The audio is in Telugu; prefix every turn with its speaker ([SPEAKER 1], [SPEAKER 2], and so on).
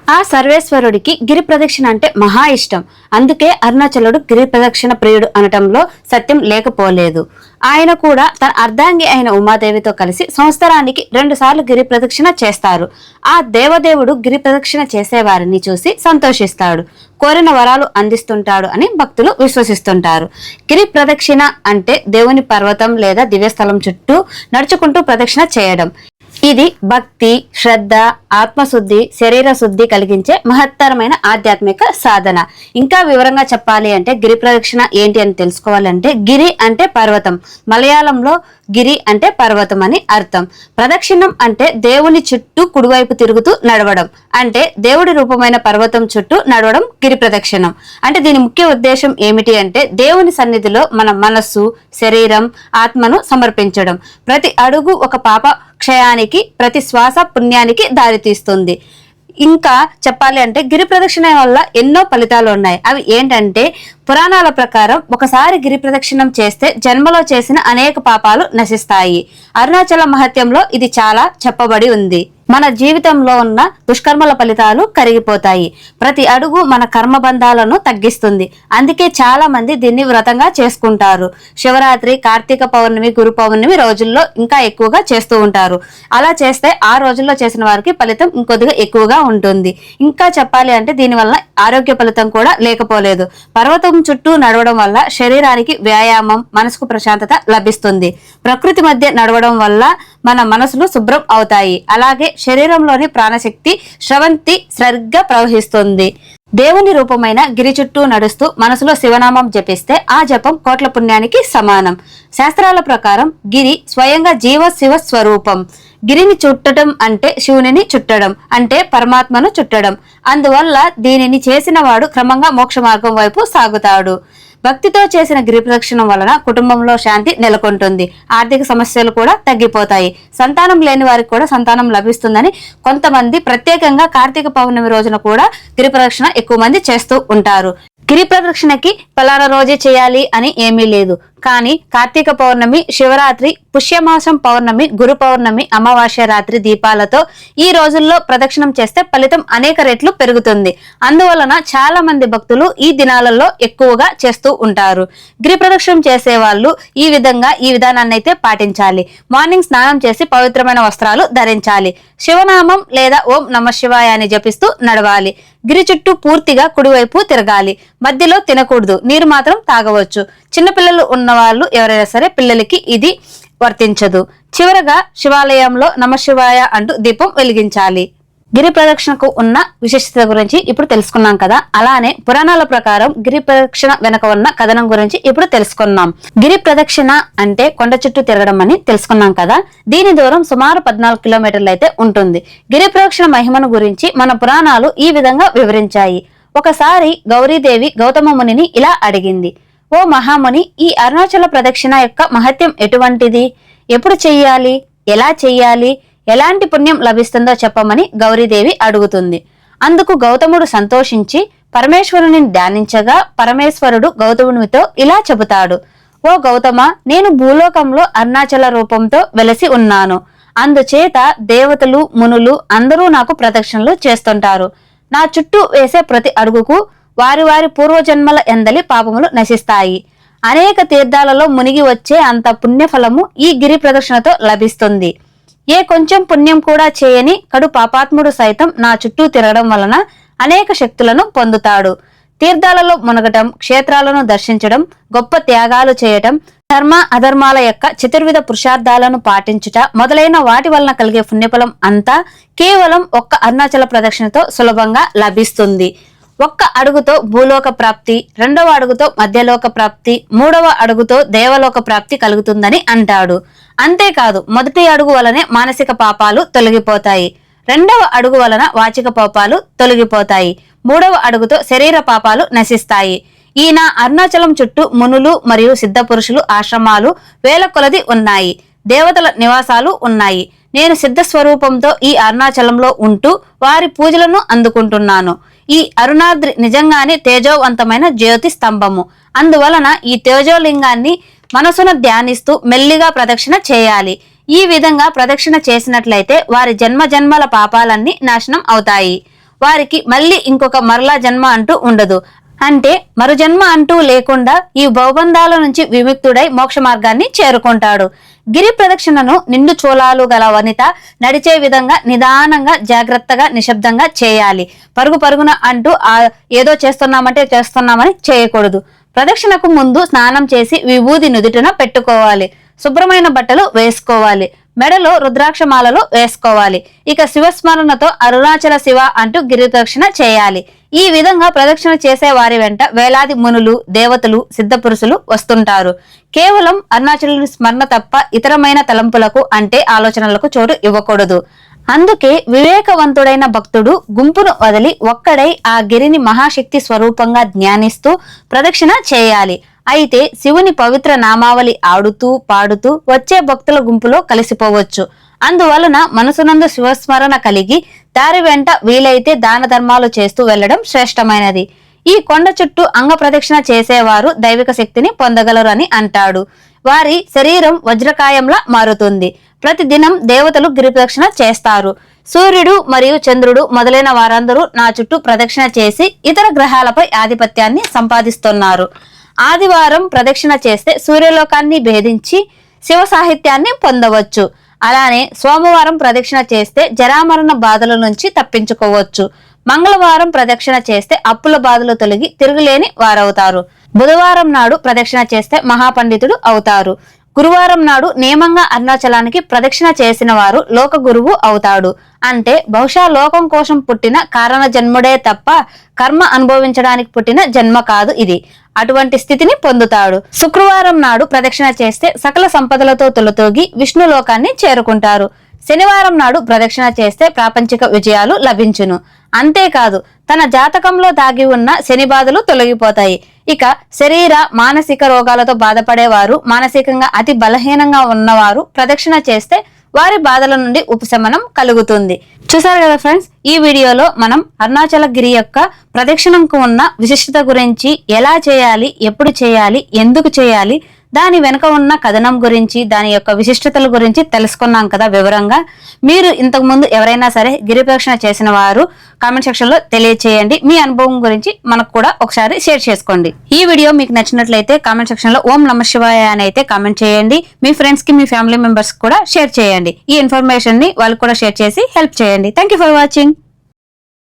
[SPEAKER 1] ఆ సర్వేశ్వరుడికి గిరి ప్రదక్షిణ అంటే మహా ఇష్టం. అందుకే అరుణాచలుడు గిరి ప్రదక్షిణ ప్రియుడు అనటంలో సత్యం లేకపోలేదు. ఆయన కూడా తన అర్ధాంగి అయిన ఉమాదేవితో కలిసి సంవత్సరానికి 2 సార్లు గిరి ప్రదక్షిణ చేస్తారు. ఆ దేవదేవుడు గిరి ప్రదక్షిణ చేసేవారిని చూసి సంతోషిస్తాడు, కోరిన వరాలు అందిస్తుంటాడు అని భక్తులు విశ్వసిస్తుంటారు. గిరి ప్రదక్షిణ అంటే దేవుని పర్వతం లేదా దివ్యస్థలం చుట్టూ నడుచుకుంటూ ప్రదక్షిణ చేయడం. ఇది భక్తి, శ్రద్ధ, ఆత్మశుద్ధి, శరీర శుద్ధి కలిగించే మహత్తరమైన ఆధ్యాత్మిక సాధన. ఇంకా వివరంగా చెప్పాలి అంటే గిరి ప్రదక్షిణ ఏంటి అని తెలుసుకోవాలంటే గిరి అంటే పర్వతం, మలయాళంలో గిరి అంటే పర్వతం అని అర్థం. ప్రదక్షిణం అంటే దేవుని చుట్టూ కుడివైపు తిరుగుతూ నడవడం, అంటే దేవుడి రూపమైన పర్వతం చుట్టూ నడవడం గిరి ప్రదక్షిణం. అంటే దీని ముఖ్య ఉద్దేశం ఏమిటి అంటే దేవుని సన్నిధిలో మన మనస్సు, శరీరం, ఆత్మను సమర్పించడం. ప్రతి అడుగు ఒక పాప క్షయానికి, ప్రతి శ్వాస పుణ్యానికి దారితీస్తుంది. ఇంకా చెప్పాలి అంటే గిరి ప్రదక్షిణ వల్ల ఎన్నో ఫలితాలు ఉన్నాయి. అవి ఏంటంటే పురాణాల ప్రకారం ఒకసారి గిరి ప్రదక్షిణం చేస్తే జన్మలో చేసిన అనేక పాపాలు నశిస్తాయి. అరుణాచల మహత్యంలో ఇది చాలా చెప్పబడి ఉంది. మన జీవితంలో ఉన్న దుష్కర్మల ఫలితాలు కరిగిపోతాయి. ప్రతి అడుగు మన కర్మబంధాలను తగ్గిస్తుంది. అందుకే చాలా మంది దీన్ని వ్రతంగా చేసుకుంటారు. శివరాత్రి, కార్తీక పౌర్ణమి, గురు పౌర్ణమి రోజుల్లో ఇంకా ఎక్కువగా చేస్తూ ఉంటారు. అలా చేస్తే ఆ రోజుల్లో చేసిన వారికి ఫలితం ఇంకొద్దిగా ఎక్కువగా ఉంటుంది. ఇంకా చెప్పాలి అంటే దీనివల్ల ఆరోగ్య ఫలితం కూడా లేకపోలేదు. పర్వతం చుట్టూ నడవడం వల్ల శరీరానికి వ్యాయామం, మనసుకు ప్రశాంతత లభిస్తుంది. ప్రకృతి మధ్య నడవడం వల్ల మన మనసులు శుభ్రం అవుతాయి. అలాగే శరీరంలోని ప్రాణశక్తి, స్రవంతి సరిగ్గా ప్రవహిస్తుంది. దేవుని రూపమైన గిరి చుట్టూ నడుస్తూ మనసులో శివనామం జపిస్తే ఆ జపం కోట్ల పుణ్యానికి సమానం. శాస్త్రాల ప్రకారం గిరి స్వయంగా శివ స్వరూపం. గిరిని చుట్టడం అంటే శివునిని చుట్టడం, అంటే పరమాత్మను చుట్టడం. అందువల్ల దీనిని చేసిన వాడు క్రమంగా మోక్ష మార్గం వైపు సాగుతాడు. భక్తితో చేసిన గిరి ప్రదక్షిణం వలన కుటుంబంలో శాంతి నెలకొంటుంది, ఆర్థిక సమస్యలు కూడా తగ్గిపోతాయి. సంతానం లేని వారికి కూడా సంతానం లభిస్తుందని కొంతమంది ప్రత్యేకంగా కార్తీక పౌర్ణమి రోజున కూడా గిరి ప్రదక్షిణ ఎక్కువ మంది చేస్తూ ఉంటారు. గిరి ప్రదక్షిణకి పలానా రోజే చేయాలి అని ఏమీ లేదు. కానీ కార్తీక పౌర్ణమి, శివరాత్రి, పుష్యమాసం పౌర్ణమి, గురు పౌర్ణమి, అమావాస్య రాత్రి దీపాలతో ఈ రోజుల్లో ప్రదక్షిణం చేస్తే ఫలితం అనేక రెట్లు పెరుగుతుంది. అందువలన చాలా మంది భక్తులు ఈ దినాలలో ఎక్కువగా చేస్తూ ఉంటారు. గిరి ప్రదక్షిణం చేసే వాళ్ళు ఈ విధానాన్ని అయితే పాటించాలి. మార్నింగ్ స్నానం చేసి పవిత్రమైన వస్త్రాలు ధరించాలి. శివనామం లేదా ఓం నమ శివాయ అని జపిస్తూ నడవాలి. గిరి చుట్టూ పూర్తిగా కుడివైపు తిరగాలి. మధ్యలో తినకూడదు, నీరు మాత్రం తాగవచ్చు. చిన్నపిల్లలు ఉన్న వాళ్ళు ఎవరైనా సరే పిల్లలకి ఇది వర్తించదు. చివరగా శివాలయంలో నమశివాయ అంటూ దీపం వెలిగించాలి. గిరి ప్రదక్షిణకు ఉన్న విశిష్టత గురించి ఇప్పుడు తెలుసుకున్నాం కదా. అలానే పురాణాల ప్రకారం గిరి ప్రదక్షిణ వెనక ఉన్న కథనం గురించి ఇప్పుడు తెలుసుకున్నాం. గిరి ప్రదక్షిణ అంటే కొండ చుట్టూ తిరగడం అని తెలుసుకున్నాం కదా. దీని దూరం సుమారు 14 కిలోమీటర్లు అయితే ఉంటుంది. గిరి ప్రదక్షిణ మహిమను గురించి మన పురాణాలు ఈ విధంగా వివరించాయి. ఒకసారి గౌరీదేవి గౌతమ మునిని ఇలా అడిగింది, ఓ మహాముని, ఈ అరుణాచల ప్రదక్షిణ యొక్క మహత్యం ఎటువంటిది? ఎప్పుడు చెయ్యాలి? ఎలా చెయ్యాలి? ఎలాంటి పుణ్యం లభిస్తుందో చెప్పమని గౌరీదేవి అడుగుతుంది. అందుకు గౌతముడు సంతోషించి పరమేశ్వరుని ధ్యానించగా పరమేశ్వరుడు గౌతమునితో ఇలా చెబుతాడు, ఓ గౌతమ, నేను భూలోకంలో అరుణాచల రూపంతో వెలసి ఉన్నాను. అందుచేత దేవతలు, మునులు అందరూ నాకు ప్రదక్షిణలు చేస్తుంటారు. నా చుట్టూ వేసే ప్రతి అడుగుకు వారి వారి పూర్వజన్మల ఎందలి పాపములు నశిస్తాయి. అనేక తీర్థాలలో మునిగి వచ్చే అంత పుణ్యఫలము ఈ గిరి ప్రదక్షిణతో లభిస్తుంది. ఏ కొంచెం పుణ్యం కూడా చేయని కడు పాపాత్ముడు సైతం నా చుట్టూ తిరగడం వలన అనేక శక్తులను పొందుతాడు. తీర్థాలలో మునగటం, క్షేత్రాలను దర్శించడం, గొప్ప త్యాగాలు చేయటం, ధర్మ అధర్మాల యొక్క చతుర్విధ పురుషార్థాలను పాటించుట మొదలైన వాటి వలన కలిగే పుణ్యఫలం అంతా కేవలం ఒక్క అరుణాచల ప్రదక్షిణతో సులభంగా లభిస్తుంది. ఒక్క అడుగుతో భూలోక ప్రాప్తి, 2వ అడుగుతో మధ్యలోక ప్రాప్తి, 3వ అడుగుతో దేవలోక ప్రాప్తి కలుగుతుందని అంటాడు. అంతేకాదు, మొదటి అడుగు వలనే మానసిక పాపాలు తొలగిపోతాయి, 2వ అడుగు వలన వాచిక పాపాలు తొలగిపోతాయి, 3వ అడుగుతో శరీర పాపాలు నశిస్తాయి. ఈయన అరుణాచలం చుట్టూ మునులు మరియు సిద్ధ పురుషులు ఆశ్రమాలు వేల కొలది ఉన్నాయి. దేవతల నివాసాలు ఉన్నాయి. నేను సిద్ధ స్వరూపంతో ఈ అరుణాచలంలో ఉంటూ వారి పూజలను అందుకుంటున్నాను. ఈ అరుణాద్రి నిజంగానే తేజోవంతమైన జ్యోతి స్తంభము. అందువలన ఈ తేజోలింగాన్ని మనసును ధ్యానిస్తూ మెల్లిగా ప్రదక్షిణ చేయాలి. ఈ విధంగా ప్రదక్షిణ చేసినట్లయితే వారి జన్మ జన్మల పాపాలన్నీ నాశనం అవుతాయి. వారికి మళ్ళీ ఇంకొక మరలా జన్మ అంటూ ఉండదు. అంటే మరు జన్మ అంటూ లేకుండా ఈ భవబంధాల నుంచి విముక్తుడై మోక్ష మార్గాన్ని చేరుకుంటాడు. గిరి ప్రదక్షిణను నిండు చూలాలు గల వనిత నడిచే విధంగా నిదానంగా జాగ్రత్తగా నిశ్శబ్దంగా చేయాలి. పరుగు పరుగున అంటూ ఏదో చేస్తున్నామని చేయకూడదు. ప్రదక్షిణకు ముందు స్నానం చేసి విభూది నుదుటిన పెట్టుకోవాలి. శుభ్రమైన బట్టలు వేసుకోవాలి. మెడలో రుద్రాక్షమాలలో వేసుకోవాలి. ఇక శివస్మరణతో అరుణాచల శివ అంటూ గిరి ప్రదక్షిణ చేయాలి. ఈ విధంగా ప్రదక్షిణ చేసే వారి వెంట వేలాది మునులు, దేవతలు, సిద్ధపురుషులు వస్తుంటారు. కేవలం అరుణాచలుని స్మరణ తప్ప ఇతరమైన తలంపులకు అంటే ఆలోచనలకు చోటు ఇవ్వకూడదు. అందుకే వివేకవంతుడైన భక్తుడు గుంపును వదిలి ఒక్కడై ఆ గిరిని మహాశక్తి స్వరూపంగా ధ్యానిస్తూ ప్రదక్షిణ చేయాలి. అయితే శివుని పవిత్ర నామావళి ఆడుతూ పాడుతూ వచ్చే భక్తుల గుంపులో కలిసిపోవచ్చు. అందువలన మనసునందు శివస్మరణ కలిగి దారి వెంట వీలైతే దాన ధర్మాలు చేస్తూ వెళ్లడం శ్రేష్టమైనది. ఈ కొండ చుట్టూ అంగ ప్రదక్షిణ చేసేవారు దైవిక శక్తిని పొందగలరు అని అంటాడు. వారి శరీరం వజ్రకాయంలా మారుతుంది. ప్రతిదినం దేవతలు గిరి ప్రదక్షిణ చేస్తారు. సూర్యుడు మరియు చంద్రుడు మొదలైన వారందరూ నా చుట్టూ ప్రదక్షిణ చేసి ఇతర గ్రహాలపై ఆధిపత్యాన్ని సంపాదిస్తున్నారు. ఆదివారం ప్రదక్షిణ చేస్తే సూర్యలోకాన్ని భేదించి శివ సాహిత్యాన్ని పొందవచ్చు. అలానే సోమవారం ప్రదక్షిణ చేస్తే జరామరణ బాధల నుంచి తప్పించుకోవచ్చు. మంగళవారం ప్రదక్షిణ చేస్తే అప్పుల బాధలు తొలగి తిరుగులేని వారవుతారు. బుధవారం నాడు ప్రదక్షిణ చేస్తే మహాపండితుడు అవుతారు. గురువారం నాడు నియమంగా అరుణాచలానికి ప్రదక్షిణ చేసిన వారు లోక గురువు అవుతాడు. అంటే బహుశా లోకం కోసం పుట్టిన కారణ జన్ముడే తప్ప కర్మ అనుభవించడానికి పుట్టిన జన్మ కాదు ఇది. అటువంటి స్థితిని పొందుతాడు. శుక్రవారం నాడు ప్రదక్షిణ చేస్తే సకల సంపదలతో తొలతోగి విష్ణు లోకాన్ని చేరుకుంటారు. శనివారం నాడు ప్రదక్షిణ చేస్తే ప్రాపంచిక విజయాలు లభించును. అంతేకాదు తన జాతకంలో దాగి ఉన్న శని బాధలు తొలగిపోతాయి. ఇక శరీర మానసిక రోగాలతో బాధపడేవారు, మానసికంగా అతి బలహీనంగా ఉన్నవారు ప్రదక్షిణ చేస్తే వారి బాధల నుండి ఉపశమనం కలుగుతుంది. చూసారు కదా ఫ్రెండ్స్, ఈ వీడియోలో మనం అరుణాచలగిరి యొక్క ప్రదక్షిణకు ఉన్న విశిష్టత గురించి, ఎలా చేయాలి, ఎప్పుడు చేయాలి, ఎందుకు చేయాలి, దాని వెనుక ఉన్న కథనం గురించి, దాని యొక్క విశిష్టతల గురించి తెలుసుకున్నాం కదా వివరంగా. మీరు ఇంతకు ముందు ఎవరైనా సరే గిరి ప్రదక్షిణ చేసిన వారు కామెంట్ సెక్షన్ లో తెలియచేయండి. మీ అనుభవం గురించి మనకు కూడా ఒకసారి షేర్ చేసుకోండి. ఈ వీడియో మీకు నచ్చినట్లయితే కామెంట్ సెక్షన్ లో ఓం నమః శివాయ అని అయితే కామెంట్ చేయండి. మీ ఫ్రెండ్స్ కి, మీ ఫ్యామిలీ మెంబర్స్ కూడా షేర్ చేయండి. ఈ ఇన్ఫర్మేషన్ ని వాళ్ళు కూడా షేర్ చేసి హెల్ప్ చేయండి. Thank you for watching.